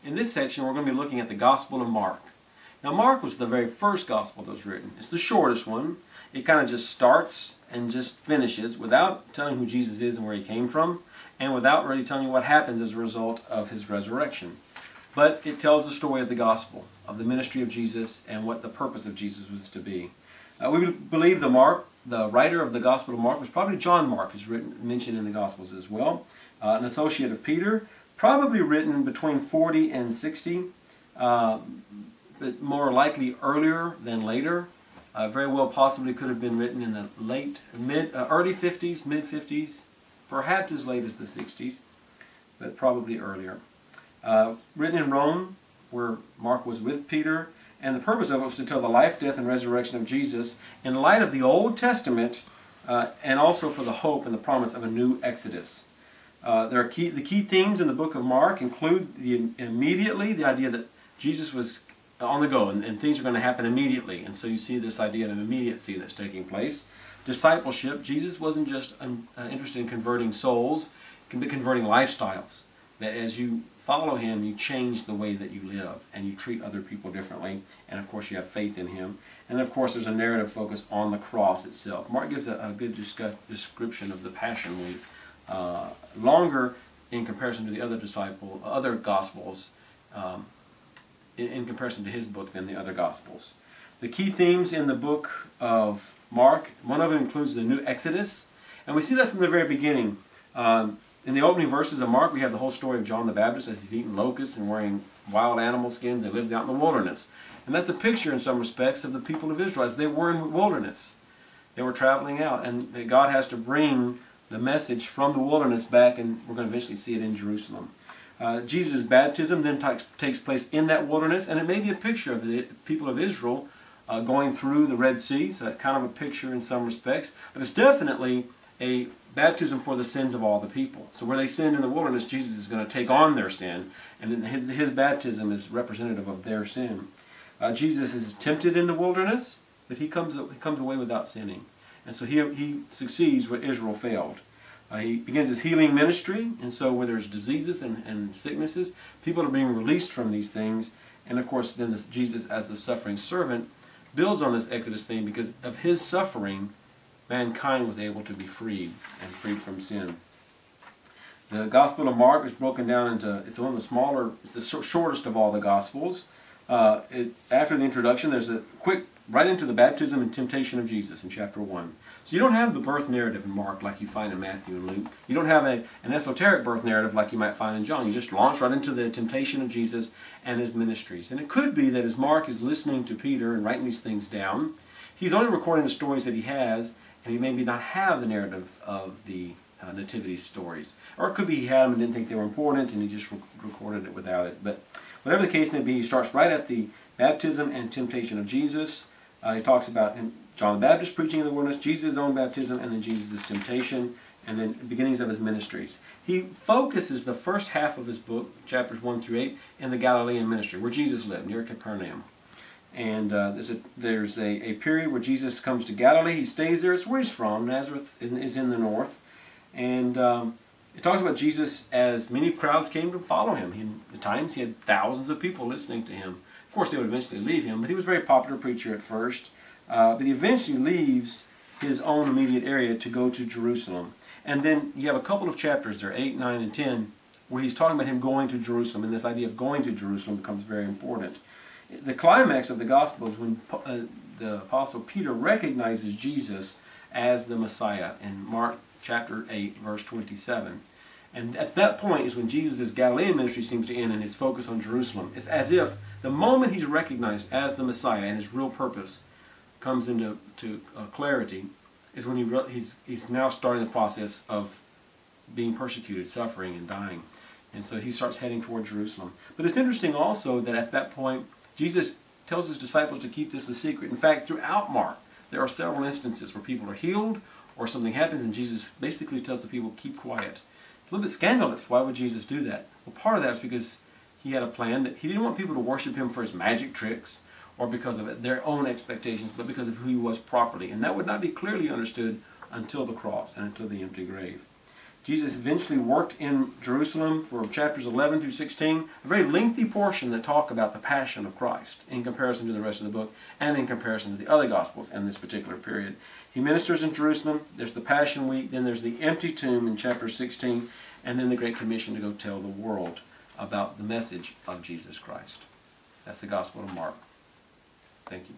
In this section, we're going to be looking at the Gospel of Mark. Now, Mark was the very first Gospel that was written. It's the shortest one. It kind of just starts and just finishes without telling who Jesus is and where he came from, and without really telling you what happens as a result of his resurrection. But it tells the story of the Gospel, of the ministry of Jesus, and what the purpose of Jesus was to be. We believe the writer of the Gospel of Mark was probably John Mark, who's mentioned in the Gospels as well, an associate of Peter, probably written between 40 and 60, but more likely earlier than later. Very well possibly could have been written in the early 50s, mid-50s, perhaps as late as the 60s, but probably earlier. Written in Rome, where Mark was with Peter, and the purpose of it was to tell the life, death, and resurrection of Jesus in light of the Old Testament, and also for the hope and the promise of a new Exodus. The key themes in the book of Mark include immediately the idea that Jesus was on the go and things are going to happen immediately. And so you see this idea of immediacy that's taking place. Discipleship. Jesus wasn't just interested in converting souls, but converting lifestyles. That as you follow him, you change the way that you live and you treat other people differently. And of course you have faith in him. And of course there's a narrative focus on the cross itself. Mark gives a good description of the Passion Week. Longer in comparison to the other Gospels, in comparison to his book than the other Gospels. The key themes in the book of Mark, one of them includes the new Exodus, and we see that from the very beginning. In the opening verses of Mark, we have the whole story of John the Baptist as he's eating locusts and wearing wild animal skins and lives out in the wilderness. And that's a picture in some respects of the people of Israel as they were in the wilderness. They were traveling out, and God has to bring the message from the wilderness back, and we're going to eventually see it in Jerusalem. Jesus' baptism then takes place in that wilderness, and it may be a picture of the people of Israel going through the Red Sea, so that's kind of a picture in some respects, but it's definitely a baptism for the sins of all the people. So where they sinned in the wilderness, Jesus is going to take on their sin, and his baptism is representative of their sin. Jesus is tempted in the wilderness, but he comes away without sinning. And so he succeeds where Israel failed. He begins his healing ministry, and so where there's diseases and sicknesses, people are being released from these things. And of course, then Jesus, as the suffering servant, builds on this Exodus theme because of his suffering, mankind was able to be freed and freed from sin. The Gospel of Mark is broken down into, it's one of the smaller, it's the shortest of all the Gospels. After the introduction, there's a quick, right into the baptism and temptation of Jesus in chapter 1. So you don't have the birth narrative in Mark like you find in Matthew and Luke. You don't have an esoteric birth narrative like you might find in John. You just launch right into the temptation of Jesus and his ministries. And it could be that as Mark is listening to Peter and writing these things down, he's only recording the stories that he has, and he maybe not have the narrative of the nativity stories. Or it could be he had them and didn't think they were important, and he just recorded it without it. But whatever the case may be, he starts right at the baptism and temptation of Jesus. He talks about John the Baptist preaching in the wilderness, Jesus' own baptism, and then Jesus' temptation, and then the beginnings of his ministries. He focuses the first half of his book, chapters 1 through 8, in the Galilean ministry, where Jesus lived, near Capernaum. And there's a period where Jesus comes to Galilee. He stays there. It's where he's from. Nazareth is in the north. And it talks about Jesus as many crowds came to follow him. At times he had thousands of people listening to him. Of course, they would eventually leave him, but he was a very popular preacher at first. But he eventually leaves his own immediate area to go to Jerusalem. And then you have a couple of chapters there, 8, 9, and 10, where he's talking about him going to Jerusalem, and this idea of going to Jerusalem becomes very important. The climax of the Gospel is when the Apostle Peter recognizes Jesus as the Messiah in Mark chapter 8, verse 27. And at that point is when Jesus' Galilean ministry seems to end and his focus on Jerusalem. It's as if the moment he's recognized as the Messiah and his real purpose comes into clarity is when he's now starting the process of being persecuted, suffering, and dying. And so he starts heading toward Jerusalem. But it's interesting also that at that point, Jesus tells his disciples to keep this a secret. In fact, throughout Mark, there are several instances where people are healed or something happens and Jesus basically tells the people, keep quiet. It's a little bit scandalous. Why would Jesus do that? Well, part of that is because he had a plan that he didn't want people to worship him for his magic tricks or because of their own expectations, but because of who he was properly. And that would not be clearly understood until the cross and until the empty grave. Jesus eventually worked in Jerusalem for chapters 11 through 16, a very lengthy portion that talk about the passion of Christ in comparison to the rest of the book and in comparison to the other Gospels in this particular period. He ministers in Jerusalem, there's the Passion Week, then there's the empty tomb in chapter 16, and then the Great Commission to go tell the world about the message of Jesus Christ. That's the Gospel of Mark. Thank you.